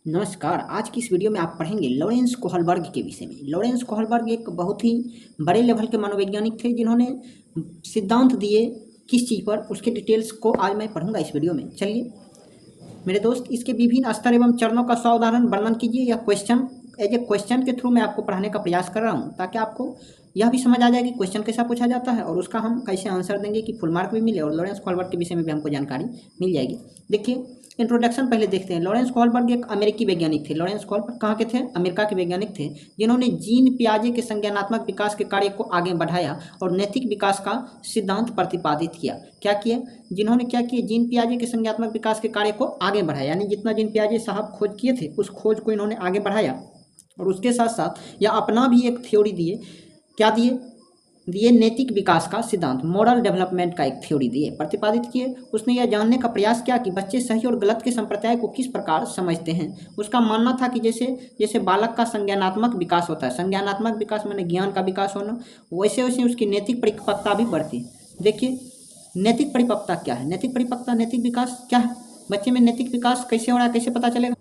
नमस्कार। आज की इस वीडियो में आप पढ़ेंगे लॉरेंस कोहलबर्ग के विषय में। लॉरेंस कोहलबर्ग एक बहुत ही बड़े लेवल के मनोवैज्ञानिक थे जिन्होंने सिद्धांत दिए किस चीज़ पर, उसके डिटेल्स को आज मैं पढ़ूंगा इस वीडियो में। चलिए मेरे दोस्त, इसके विभिन्न स्तर एवं चरणों का सावधान वर्णन कीजिए। यह क्वेश्चन एज ए क्वेश्चन के थ्रू मैं आपको पढ़ाने का प्रयास कर रहा हूँ ताकि आपको यह भी समझ आ जाए कि क्वेश्चन कैसा पूछा जाता है और उसका हम कैसे आंसर देंगे कि फुल मार्क भी मिले और लॉरेंस कोहलबर्ग के विषय में भी हमको जानकारी मिल जाएगी। देखिए, इंट्रोडक्शन पहले देखते हैं। लॉरेंस कोहलबर्ग एक अमेरिकी वैज्ञानिक थे। लॉरेंस कोहलबर्ग कहाँ के थे? अमेरिका के वैज्ञानिक थे जिन्होंने जीन पियाजे के संज्ञानात्मक विकास के कार्य को आगे बढ़ाया और नैतिक विकास का सिद्धांत प्रतिपादित किया। क्या किया? जिन्होंने क्या किया? जीन पियाजे के संज्ञानात्मक विकास के कार्य को आगे बढ़ाया, यानी जितना जीन पियाजे साहब खोज किए थे उस खोज को इन्होंने आगे बढ़ाया और उसके साथ साथ यह अपना भी एक थ्योरी दिए। क्या दिए नैतिक विकास का सिद्धांत, मॉरल डेवलपमेंट का एक थ्योरी दिए, प्रतिपादित किए। उसने यह जानने का प्रयास किया कि बच्चे सही और गलत के संप्रदाय को किस प्रकार समझते हैं। उसका मानना था कि जैसे बालक का संज्ञानात्मक विकास होता है, संज्ञानात्मक विकास माने ज्ञान का विकास होना, वैसे वैसे उसकी नैतिक परिपक्वता भी बढ़ती है। देखिए, नैतिक परिपक्वता क्या है? नैतिक परिपक्वता, नैतिक विकास क्या है? बच्चे में नैतिक विकास कैसे हो रहा है, कैसे पता चलेगा?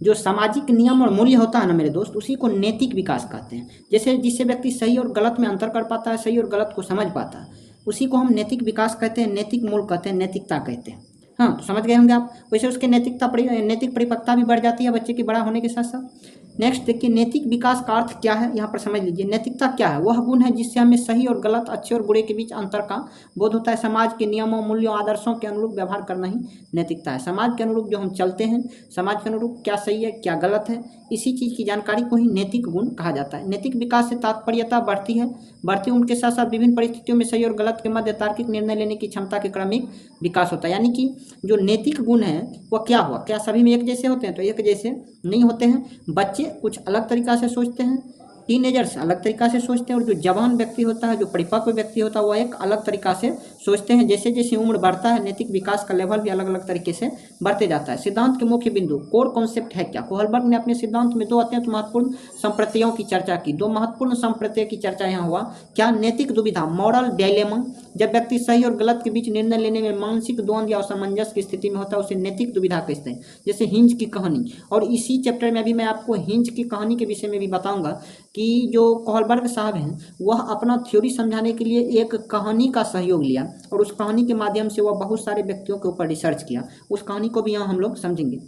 जो सामाजिक नियम और मूल्य होता है ना मेरे दोस्त, उसी को नैतिक विकास कहते हैं। जैसे जिससे व्यक्ति सही और गलत में अंतर कर पाता है, सही और गलत को समझ पाता है, उसी को हम नैतिक विकास कहते हैं, नैतिक मूल्य कहते हैं, नैतिकता कहते हैं। हाँ, तो समझ गए होंगे आप। वैसे उसके नैतिक परिपक्वता भी बढ़ जाती है बच्चे के बड़ा होने के साथ साथ। नेक्स्ट देखिए, नैतिक विकास का अर्थ क्या है, यहाँ पर समझ लीजिए। नैतिकता क्या है? वह गुण है जिससे हमें सही और गलत, अच्छे और बुरे के बीच अंतर का बोध होता है। समाज के नियमों, मूल्यों, आदर्शों के अनुरूप व्यवहार करना ही नैतिकता है। समाज के अनुरूप जो हम चलते हैं, समाज के अनुरूप क्या सही है क्या गलत है, इसी चीज़ की जानकारी को ही नैतिक गुण कहा जाता है। नैतिक विकास से तात्पर्यता बढ़ती उनके साथ साथ विभिन्न परिस्थितियों में सही और गलत के मध्य तार्किक निर्णय लेने की क्षमता के क्रमिक विकास होता है। यानी कि जो नैतिक गुण है वह क्या हुआ? क्या सभी में एक जैसे होते हैं? तो एक जैसे नहीं होते हैं। बच्चे कुछ अलग तरीका से सोचते हैं, टीनेजर्स अलग तरीका से सोचते हैं, और जो जवान व्यक्ति होता है, जो परिपक्व व्यक्ति होता है, वह एक अलग तरीका से सोचते हैं। जैसे जैसे उम्र बढ़ता है, नैतिक विकास का लेवल भी अलग अलग तरीके से बढ़ते जाता है। सिद्धांत के मुख्य बिंदु, कोर कॉन्सेप्ट है क्या? कोहलबर्ग ने अपने सिद्धांत में दो अत्यंत महत्वपूर्ण संप्रत्ययों की चर्चा की। दो महत्वपूर्ण संप्रत्यय की चर्चा यहाँ हुआ। क्या? नैतिक दुविधा, मॉरल डायलेमा। जब व्यक्ति सही और गलत के बीच निर्णय लेने में मानसिक द्वंद्व या असमंजस की स्थिति में होता है, उसे नैतिक दुविधा कहते हैं। जैसे हिंज की कहानी, और इसी चैप्टर में अभी मैं आपको हिंज की कहानी के विषय में भी बताऊंगा कि जो कोहलबर्ग साहब हैं वह अपना थ्योरी समझाने के लिए एक कहानी का सहयोग लिया और उस कहानी के माध्यम से वह बहुत सारे व्यक्तियों के ऊपर रिसर्च किया। उस कहानी को भी यहाँ हम लोग समझेंगे।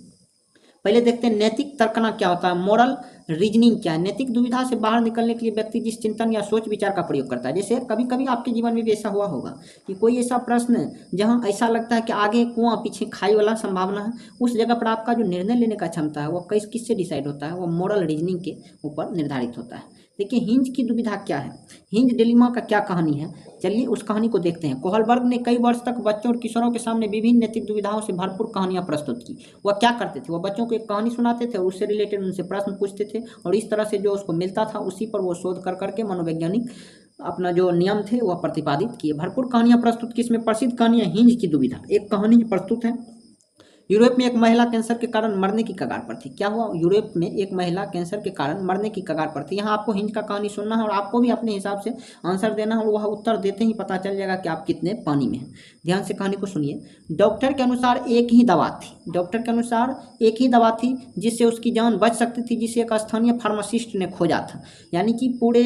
पहले देखते हैं नैतिक तर्कना क्या होता है, मोरल रीजनिंग क्या है। नैतिक दुविधा से बाहर निकलने के लिए व्यक्ति जिस चिंतन या सोच विचार का प्रयोग करता है। जैसे कभी कभी आपके जीवन में भी ऐसा हुआ होगा कि कोई ऐसा प्रश्न जहां ऐसा लगता है कि आगे कुआं पीछे खाई वाला संभावना है, उस जगह पर आपका जो निर्णय लेने का क्षमता है वह किससे डिसाइड होता है? वह मोरल रीजनिंग के ऊपर निर्धारित होता है। देखिए, हिंज की दुविधा क्या है, हिंज डिलेमा का क्या कहानी है, चलिए उस कहानी को देखते हैं। कोहलबर्ग ने कई वर्ष तक बच्चों और किशोरों के सामने विभिन्न नैतिक दुविधाओं से भरपूर कहानियां प्रस्तुत की। वह क्या करते थे? वह बच्चों को एक कहानी सुनाते थे और उससे रिलेटेड उनसे प्रश्न पूछते थे और इस तरह से जो उसको मिलता था उसी पर वो शोध कर करके मनोवैज्ञानिक अपना जो नियम थे वह प्रतिपादित किए। भरपूर कहानियां प्रस्तुत की। इसमें प्रसिद्ध कहानियां हिंज की दुविधा एक कहानी प्रस्तुत है। यूरोप में एक महिला कैंसर के कारण मरने की कगार पर थी। क्या हुआ? यूरोप में एक महिला कैंसर के कारण मरने की कगार पर थी। यहाँ आपको हिंज का कहानी सुनना है और आपको भी अपने हिसाब से आंसर देना है और वह उत्तर देते ही पता चल जाएगा कि आप कितने पानी में हैं। ध्यान से कहानी को सुनिए। डॉक्टर के अनुसार एक ही दवा थी। डॉक्टर के अनुसार एक ही दवा थी जिससे उसकी जान बच सकती थी, जिसे एक स्थानीय फार्मासिस्ट ने खोजा था। यानी कि पूरे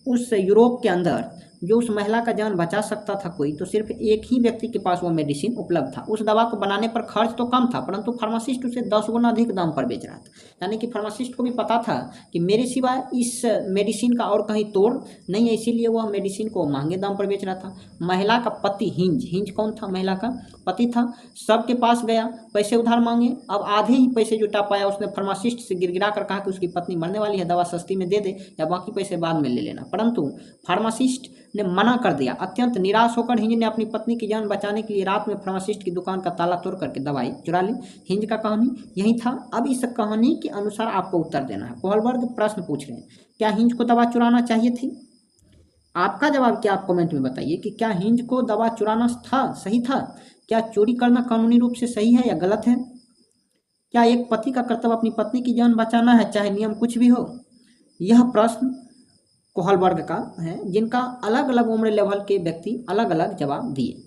उस यूरोप के अंदर जो उस महिला का जान बचा सकता था कोई, तो सिर्फ एक ही व्यक्ति के पास वो मेडिसिन उपलब्ध था। उस दवा को बनाने पर खर्च तो कम था, परंतु फार्मासिस्ट उसे 10 गुना अधिक दाम पर बेच रहा था। यानी कि फार्मासिस्ट को भी पता था कि मेरे सिवाय इस मेडिसिन का और कहीं तोड़ नहीं है, इसीलिए वह मेडिसिन को महंगे दाम पर बेच रहा था। महिला का पति हिंज कौन था? महिला का पति था। सबके पास गया, पैसे उधार मांगे, अब आधे ही पैसे जुटा पाया। उसने फार्मासिस्ट से गिड़गिड़ा कर कहा कि उसकी पत्नी मरने वाली है, दवा सस्ती में दे दे या बाकी पैसे बाद में ले लेना, परंतु फार्मासिस्ट ने मना कर दिया। अत्यंत निराश होकर हिंज ने अपनी पत्नी की जान बचाने के लिए रात में फार्मासिस्ट की दुकान का ताला तोड़ करके दवाई चुरा ली। हिंज का कहानी यही था। अब इस कहानी के अनुसार आपको उत्तर देना है। कोहलबर्ग प्रश्न पूछ रहे हैं, क्या हिंज को दवा चुराना चाहिए थी? आपका जवाब क्या, आप कमेंट में बताइए कि क्या हिंज को दवा चुराना था, सही था? क्या चोरी करना कानूनी रूप से सही है या गलत है? क्या एक पति का कर्तव्य अपनी पत्नी की जान बचाना है, चाहे नियम कुछ भी हो? यह प्रश्न कोहलबर्ग का है, जिनका अलग अलग उम्र लेवल के व्यक्ति अलग अलग जवाब दिए।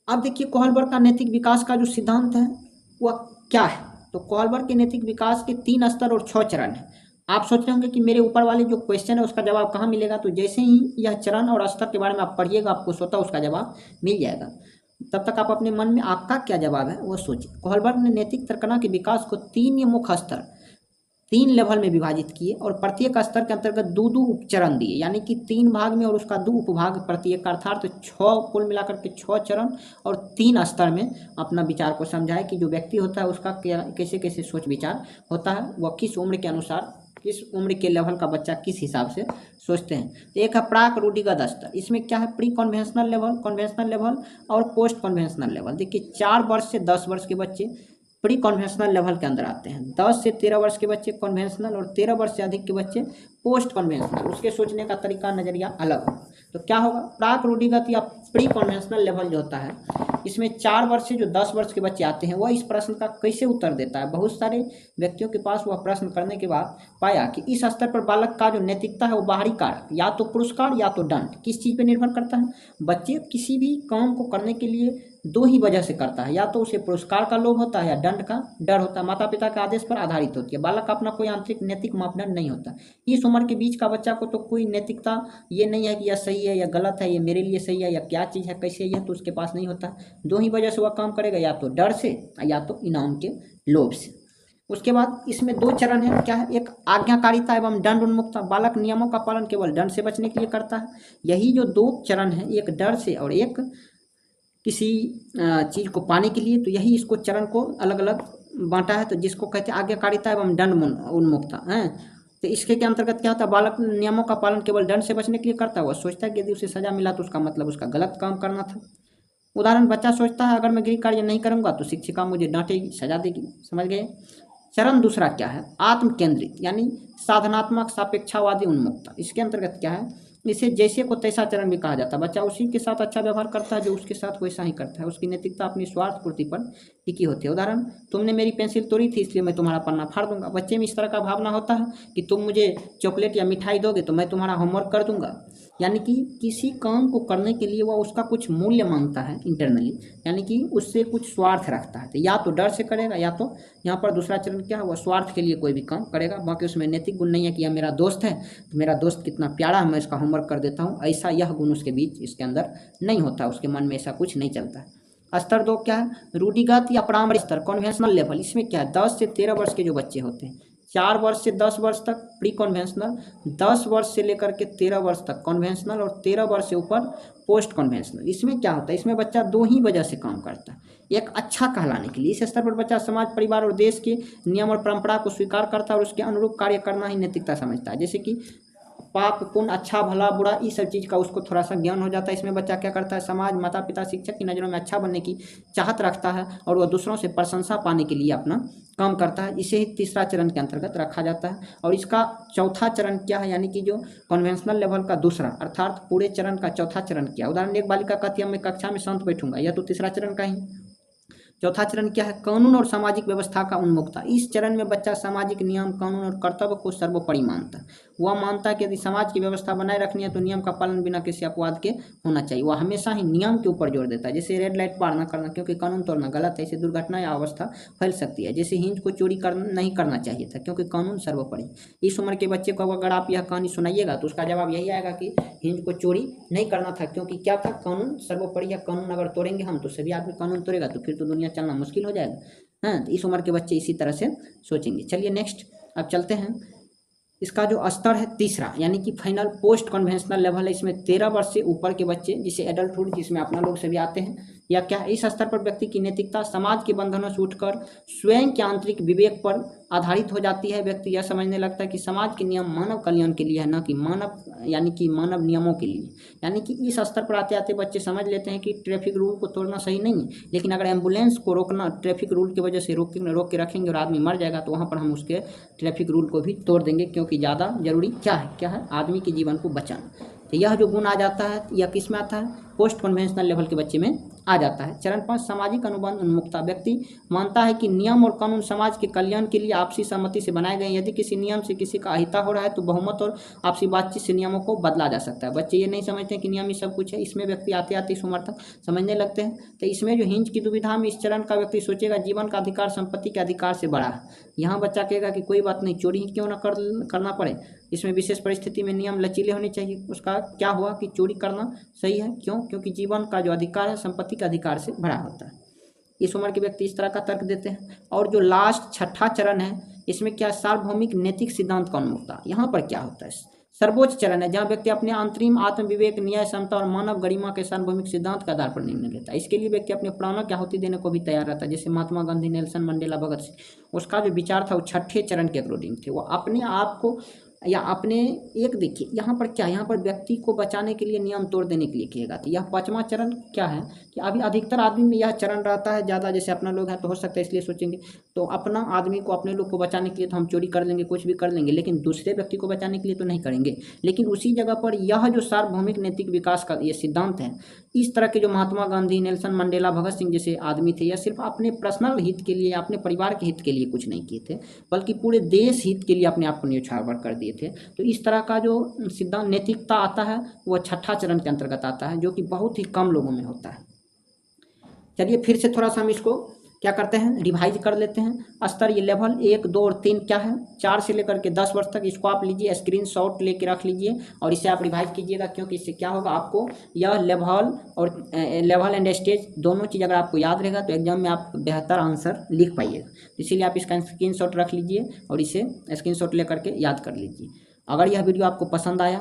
अब देखिए, कोहलबर्ग का नैतिक विकास का जो सिद्धांत है वह क्या है। तो कोहलबर्ग के नैतिक विकास के 3 स्तर और 6 चरण हैं। आप सोच रहे होंगे कि मेरे ऊपर वाले जो क्वेश्चन है उसका जवाब कहाँ मिलेगा, तो जैसे ही यह चरण और स्तर के बारे में आप पढ़िएगा आपको स्वतः उसका जवाब मिल जाएगा। तब तक आप अपने मन में आपका क्या जवाब है वो सोचिए। कोहलबर्ग ने नैतिक तर्कना के विकास को 3 मुख्य स्तर 3 लेवल में विभाजित किए और प्रत्येक स्तर के अंतर्गत 2 उपचरण दिए, यानी कि 3 भाग में और उसका 2 उपभाग प्रत्येक का, अर्थात 6 कुल मिलाकर के 6 चरण और 3 स्तर में अपना विचार को समझाए कि जो व्यक्ति होता है उसका कैसे कैसे सोच विचार होता है, वह किस उम्र के अनुसार किस उम्र के लेवल का बच्चा किस हिसाब से सोचते हैं। तो एक है प्राक रूढ़िगत स्तर, इसमें क्या है प्री कन्वेंशनल लेवल और पोस्ट कन्वेंशनल लेवल। देखिए 4 वर्ष से 10 वर्ष के बच्चे प्री कन्वेंशनल लेवल के अंदर आते हैं, 10 से 13 वर्ष के बच्चे कन्वेंशनल और 13 वर्ष से अधिक के बच्चे पोस्ट कन्वेंशनल। उसके सोचने का तरीका नज़रिया अलग होगा। तो क्या होगा, प्राक रूढ़िगत या प्री कन्वेंशनल लेवल जो होता है इसमें 4 वर्ष से जो 10 वर्ष के बच्चे आते हैं वह इस प्रश्न का कैसे उत्तर देता है। बहुत सारे व्यक्तियों के पास वह प्रश्न करने के बाद पाया कि इस स्तर पर बालक का जो नैतिकता है वो बाहरी कारक या तो पुरस्कार या तो दंड किस चीज़ पर निर्भर करता है। बच्चे किसी भी काम को करने के लिए 2 ही वजह से करता है, या तो उसे पुरस्कार का लोभ होता है या दंड का डर होता है। माता पिता के आदेश पर आधारित होती है। बालक अपना कोई आंतरिक नैतिक मापदंड नहीं होता। इस उम्र के बीच का बच्चा को तो कोई नैतिकता ये नहीं है कि यह सही है या गलत है, ये मेरे लिए सही है या क्या चीज़ है कैसे है, तो उसके पास नहीं होता। 2 ही वजह से वह काम करेगा, या तो डर से या तो इनाम के लोभ से। उसके बाद इसमें 2 चरण है, क्या है, एक आज्ञाकारिता एवं दंड उन्मुक्ता। बालक नियमों का पालन केवल दंड से बचने के लिए करता है। यही जो 2 चरण है, एक डर से और एक किसी चीज़ को पाने के लिए, तो यही इसको चरण को अलग अलग बांटा है। तो जिसको कहते हैं आज्ञाकारिता एवं दंड उन्मुक्ता है। तो इसके के अंतर्गत क्या होता है, बालक नियमों का पालन केवल दंड से बचने के लिए करता है। वह सोचता है कि यदि उसे सजा मिला तो उसका मतलब उसका गलत काम करना था। उदाहरण, बच्चा सोचता है अगर मैं गृह कार्य नहीं करूँगा तो शिक्षिका मुझे डांटेगी, सजा देगी। समझ गए। चरण दूसरा क्या है, आत्म केंद्रित यानी साधनात्मक सापेक्षावादी उन्मुक्ता। इसके अंतर्गत क्या है, इसे जैसे को तैसा चरण भी कहा जाता है। बच्चा उसी के साथ अच्छा व्यवहार करता है जो उसके साथ वैसा ही करता है। उसकी नैतिकता अपनी स्वार्थ पूर्ति पर टिकी होती है। उदाहरण, तुमने मेरी पेंसिल तोड़ी थी इसलिए मैं तुम्हारा पन्ना फाड़ दूंगा। बच्चे में इस तरह का भावना होता है कि तुम मुझे चॉकलेट या मिठाई दोगे तो मैं तुम्हारा होमवर्क कर दूंगा। यानी कि किसी काम को करने के लिए वह उसका कुछ मूल्य मांगता है इंटरनली, यानी कि उससे कुछ स्वार्थ रखता है। तो या तो डर से करेगा या तो यहाँ पर दूसरा चरण क्या है, वह स्वार्थ के लिए कोई भी काम करेगा। बाकी उसमें नैतिक गुण नहीं है कि यह मेरा दोस्त है तो मेरा दोस्त कितना प्यारा है मैं इसका होमवर्क कर देता हूँ, ऐसा यह गुण उसके बीच इसके अंदर नहीं होता। उसके मन में ऐसा कुछ नहीं चलता है। स्तर 2 क्या है, रूढ़िगत या पारंपरिक स्तर कन्वेंशनल लेवल। इसमें क्या है, 10 से 13 वर्ष के जो बच्चे होते हैं, 4 वर्ष से 10 वर्ष तक प्री कन्वेंशनल, 10 वर्ष से लेकर के 13 वर्ष तक कन्वेंशनल और 13 वर्ष से ऊपर पोस्ट कन्वेंशनल। इसमें क्या होता है, इसमें बच्चा 2 ही वजह से काम करता है। एक अच्छा कहलाने के लिए। इस स्तर पर बच्चा समाज, परिवार और देश के नियम और परंपरा को स्वीकार करता है और उसके अनुरूप कार्य करना ही नैतिकता समझता है। जैसे कि पाप पुण्य, अच्छा भला बुरा, इस सब चीज़ का उसको थोड़ा सा ज्ञान हो जाता है। इसमें बच्चा क्या करता है, समाज, माता पिता, शिक्षक की नज़रों में अच्छा बनने की चाहत रखता है और वह दूसरों से प्रशंसा पाने के लिए अपना काम करता है। इसे ही तीसरा चरण के अंतर्गत रखा जाता है। और इसका चौथा चरण क्या है, यानी कि जो कन्वेंशनल लेवल का दूसरा अर्थात पूरे चरण का चौथा चरण क्या। उदाहरण, एक बालिका कहती है मैं कक्षा में शांत बैठूंगा, यह तो तीसरा चरण का ही। चौथा चरण क्या है, कानून और सामाजिक व्यवस्था का उन्मुक्ता। इस चरण में बच्चा सामाजिक नियम, कानून और कर्तव्य को सर्वोपरि मानता है। वह मानता है कि यदि समाज की व्यवस्था बनाए रखनी है तो नियम का पालन बिना किसी अपवाद के होना चाहिए। वह हमेशा ही नियम के ऊपर जोर देता है, जैसे रेड लाइट पार न करना क्योंकि कानून तोड़ना गलत है, इससे दुर्घटना या अवस्था फैल सकती है। जैसे हिंज को चोरी नहीं करना चाहिए था क्योंकि कानून सर्वोपरि। इस उम्र के बच्चे को अगर आप यह कहानी सुनाइएगा तो उसका जवाब यही आएगा कि हिंज को चोरी नहीं करना था क्योंकि क्या था, कानून सर्वोपरि। या कानून अगर तोड़ेंगे हम तो सभी आदमी कानून तोड़ेगा तो फिर तो दुनिया चलना मुश्किल हो जाएगा। हाँ, तो इस उम्र के बच्चे इसी तरह से सोचेंगे। चलिए नेक्स्ट अब चलते हैं। इसका जो स्तर है तीसरा, यानी कि फाइनल पोस्ट कन्वेंशनल लेवल है। इसमें 13 वर्ष से ऊपर के बच्चे, जिसे एडल्टहुड, जिसमें अपना लोग सभी आते हैं, या क्या है, इस स्तर पर व्यक्ति की नैतिकता समाज के बंधनों से उठकर स्वयं के आंतरिक विवेक पर आधारित हो जाती है। व्यक्ति यह समझने लगता है कि समाज के नियम मानव कल्याण के लिए है, न कि मानव नियमों के लिए। यानी कि इस स्तर पर आते आते बच्चे समझ लेते हैं कि ट्रैफिक रूल को तोड़ना सही नहीं है, लेकिन अगर एम्बुलेंस को रोकना ट्रैफिक रूल की वजह से रोक के रखेंगे और आदमी मर जाएगा तो वहाँ पर हम उसके ट्रैफिक रूल को भी तोड़ देंगे, क्योंकि ज़्यादा जरूरी क्या है, आदमी के जीवन को बचाना। तो यह जो गुण आ जाता है, यह किस में आता है, पोस्ट कन्वेंशनल लेवल के बच्चे में आ जाता है। चरण 5 सामाजिक अनुबंध उन्मुखता। व्यक्ति मानता है कि नियम और कानून समाज के कल्याण के लिए आपसी सहमति से बनाए गए हैं। यदि किसी नियम से किसी का अहिता हो रहा है तो बहुमत और आपसी बातचीत से नियमों को बदला जा सकता है। बच्चे ये नहीं समझते कि नियम ही सब कुछ है, इसमें व्यक्ति आते आते इस उम्र तक समझने लगते हैं। तो इसमें जो हिंज की दुविधा में इस चरण का व्यक्ति सोचेगा जीवन का अधिकार संपत्ति के अधिकार से बड़ा है। यहाँ बच्चा कहेगा कि कोई बात नहीं, चोरी ही क्यों ना करना पड़े, इसमें विशेष परिस्थिति में नियम लचीले होने चाहिए। उसका क्या हुआ कि चोरी करना सही है, क्यों? क्योंकि जीवन का जो अधिकार है संपत्ति के अधिकार से बड़ा होता है। इस उम्र के व्यक्ति इस तरह का तर्क देते हैं। और जो लास्ट छठा चरण है, इसमें क्या, सार्वभौमिक नैतिक सिद्धांत का उन्मुखता। यहाँ पर क्या होता है, सर्वोच्च चरण है जहाँ व्यक्ति अपने अंतरिम आत्म विवेक, न्याय, समता और मानव गरिमा के सार्वभौमिक सिद्धांत के आधार पर निर्णय लेता है। इसके लिए व्यक्ति अपने प्राणों की आहुति देने को भी तैयार रहता है। जैसे महात्मा गांधी, नेल्सन मंडेला, भगत सिंह, उसका जो विचार था वो छठे चरण के अकॉर्डिंग थे। वो अपने आप को या अपने एक, देखिए यहाँ पर क्या, यहाँ पर व्यक्ति को बचाने के लिए नियम तोड़ देने के लिए किएगा। तो यह पांचवा चरण क्या है कि अभी अधिकतर आदमी में यह चरण रहता है ज़्यादा। जैसे अपना लोग है तो हो सकता है इसलिए सोचेंगे तो अपना आदमी को, अपने लोग को बचाने के लिए तो हम चोरी कर लेंगे, कुछ भी कर लेंगे, लेकिन दूसरे व्यक्ति को बचाने के लिए तो नहीं करेंगे। लेकिन उसी जगह पर यह जो सार्वभौमिक नैतिक विकास का ये सिद्धांत है, इस तरह के जो महात्मा गांधी, नेल्सन मंडेला, भगत सिंह जैसे आदमी थे, यह सिर्फ अपने पर्सनल हित के लिए, अपने परिवार के हित के लिए कुछ नहीं किए थे, बल्कि पूरे देश हित के लिए अपने आप को न्यौछावर कर दिए थे। तो इस तरह का जो सिद्धांत नैतिकता आता है वह छठा चरण के अंतर्गत आता है, जो कि बहुत ही कम लोगों में होता है। चलिए फिर से थोड़ा सा हम इसको क्या करते हैं, रिवाइज कर लेते हैं। स्तर ये लेवल 1, 2 और 3 क्या है, 4 से लेकर के 10 वर्ष तक इसको आप लीजिए, स्क्रीनशॉट लेके रख लीजिए और इसे आप रिवाइज कीजिएगा, क्योंकि इससे क्या होगा, आपको यह लेवल एंड स्टेज दोनों चीज़ अगर आपको याद रहेगा तो एग्जाम में आप बेहतर आंसर लिख पाइएगा। इसीलिए आप इसका स्क्रीनशॉट रख लीजिए और इसे स्क्रीनशॉट लेकर के याद कर लीजिए। अगर यह वीडियो आपको पसंद आया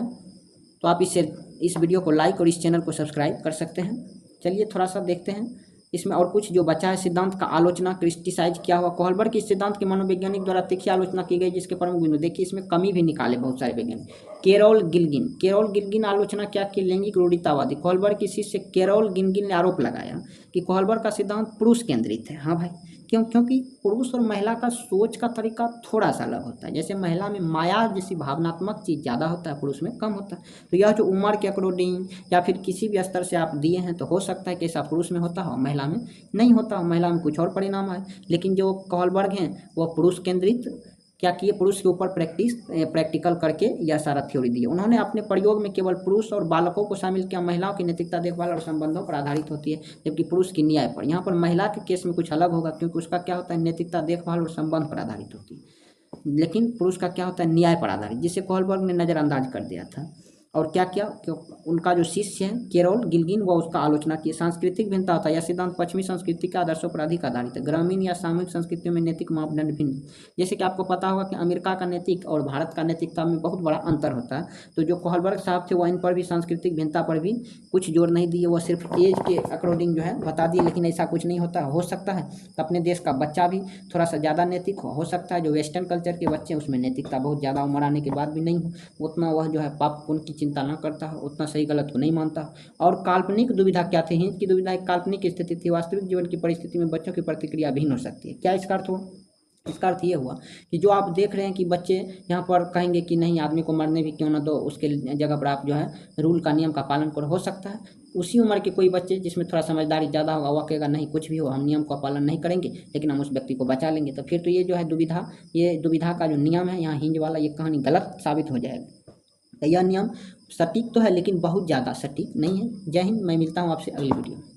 तो आप इस वीडियो को लाइक और इस चैनल को सब्सक्राइब कर सकते हैं। चलिए थोड़ा सा देखते हैं इसमें और कुछ जो बचा है। सिद्धांत का आलोचना, क्रिटिसाइज क्या हुआ। कोहलबर्ग के सिद्धांत की मनोवैज्ञानिक द्वारा तीखी आलोचना की गई, जिसके प्रमुख बिंदु देखिए, इसमें कमी भी निकाले बहुत सारे वैज्ञानिक। कैरोल गिल्गिन आलोचना क्या की, लैंगिक रूढ़ितावादी। कोहलबर्ग की शिष्य कैरोल गिल्गिन ने आरोप लगाया कि कोहलबर्ग का सिद्धांत पुरुष केंद्रित है। हाँ भाई, क्यों? क्योंकि पुरुष और महिला का सोच का तरीका थोड़ा सा अलग होता है। जैसे महिला में माया जैसी भावनात्मक चीज़ ज़्यादा होता है, पुरुष में कम होता है। तो यह जो उम्र के अकॉर्डिंग या फिर किसी भी स्तर से आप दिए हैं तो हो सकता है कि ऐसा पुरुष में होता हो, महिला में नहीं होता हो, महिला में कुछ और परिणाम आए। लेकिन जो कोहलबर्ग हैं वह पुरुष केंद्रित क्या किए, पुरुष के ऊपर प्रैक्टिकल करके यह सारा थ्योरी दिए। उन्होंने अपने प्रयोग में केवल पुरुष और बालकों को शामिल किया। महिलाओं की नैतिकता, देखभाल और संबंधों पर आधारित होती है, जबकि पुरुष की न्याय पर। यहाँ पर महिला के केस में कुछ अलग होगा, क्योंकि उसका क्या होता है, नैतिकता, देखभाल और संबंध पर आधारित होती है, लेकिन पुरुष का क्या होता है, न्याय पर आधारित, जिसे कोहलबर्ग ने नज़रअंदाज कर दिया था। और क्या किया, उनका जो शिष्य है कैरोल गिल्गिन, वह उसका आलोचना की। सांस्कृतिक भिन्नता होता है, यह सिद्धांत पश्चिमी संस्कृति के आदर्शों पर अधिक आधारित है। ग्रामीण या सामूहिक संस्कृतियों में नैतिक मापदंड भिन्न। जैसे कि आपको पता होगा कि अमेरिका का नैतिक और भारत का नैतिकता में बहुत बड़ा अंतर होता है। तो जो कोहलबर्ग साहब थे वह इन पर भी, सांस्कृतिक भिन्नता पर भी कुछ जोर नहीं दिए, वह सिर्फ एज के अकॉर्डिंग जो है बता दिए। लेकिन ऐसा कुछ नहीं होता। हो सकता है अपने देश का बच्चा भी थोड़ा सा ज़्यादा नैतिक हो सकता है। जो वेस्टर्न कल्चर के बच्चे हैं उसमें नैतिकता बहुत ज़्यादा उम्र आने के बाद भी नहीं हो, उतना वह जो है पाप पुण्य की चिंता न करता है, उतना सही गलत को नहीं मानता। और काल्पनिक दुविधा क्या थी, हिंज की दुविधा एक काल्पनिक स्थिति थी। वास्तविक जीवन की परिस्थिति में बच्चों की प्रतिक्रिया भिन्न हो सकती है। क्या इसका अर्थ हुआ? इसका अर्थ ये हुआ कि जो आप देख रहे हैं कि बच्चे यहाँ पर कहेंगे कि नहीं, आदमी को मरने भी क्यों ना दो, उसके जगह पर आप जो है रूल का, नियम का पालन करो। हो सकता है उसी उम्र के कोई बच्चे जिसमें थोड़ा समझदारी ज़्यादा होगा, वह कहेगा नहीं, कुछ भी हो हम नियम का पालन नहीं करेंगे, लेकिन हम उस व्यक्ति को बचा लेंगे। तो फिर तो ये जो है दुविधा, ये दुविधा का जो नियम है यहाँ हिंज वाला, ये कहानी गलत साबित हो जाएगा। तो यह नियम सटीक तो है लेकिन बहुत ज़्यादा सटीक नहीं है। जय हिंद, मैं मिलता हूँ आपसे अगली वीडियो में।